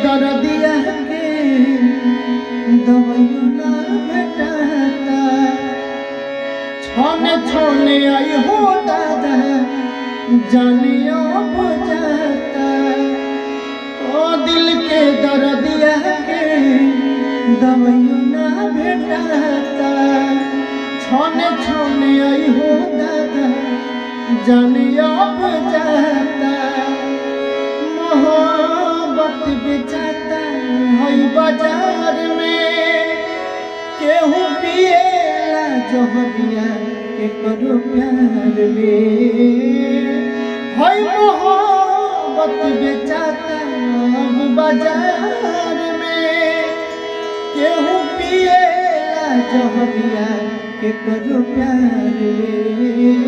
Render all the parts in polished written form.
दर्दिया के दवाइयों ना भेटाता छोने छोने आई हो दादा जानियो बुझाता ओ दिल के दर्दिया के दवाइयों ना भेटाता छोने छोने आई हो दादा जानियो बुझाता मोहब्बत बेचाता है बाजार में केहू पिएला जहरिया के करो प्यार में है मोहब्बत बेचाता अब बाजार में केहू पिएला जहरिया के करो प्यार में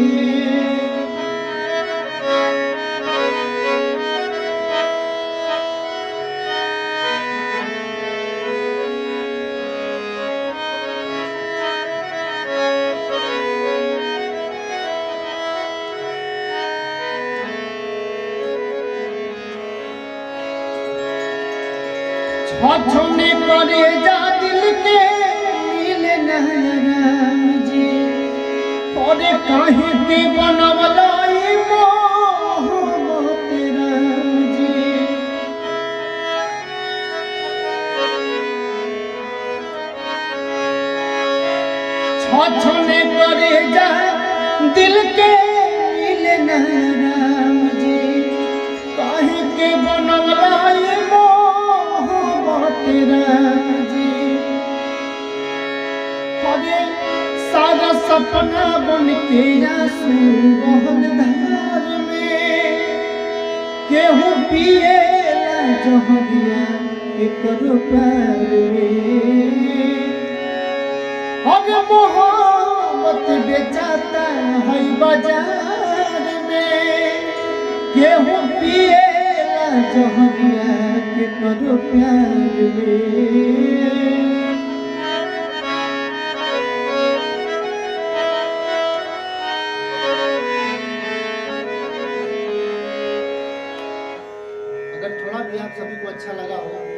छोने करे जा दिल के मिले राम जी और कहीं के बनवलाई मोहब्बत राम जी छोने करे जा दिल के मिले राम जी कहीं के बनवलाई राम जी अरे सारा सपना बन के आंसू बहल धार में केहू पिएला जहरिया के करो प्यार में अरे मोहब्बत बेचाता है बाजार में केहू पिएला जहरिया के करो प्यार में अगर थोड़ा भी आप सभी को अच्छा लगा हो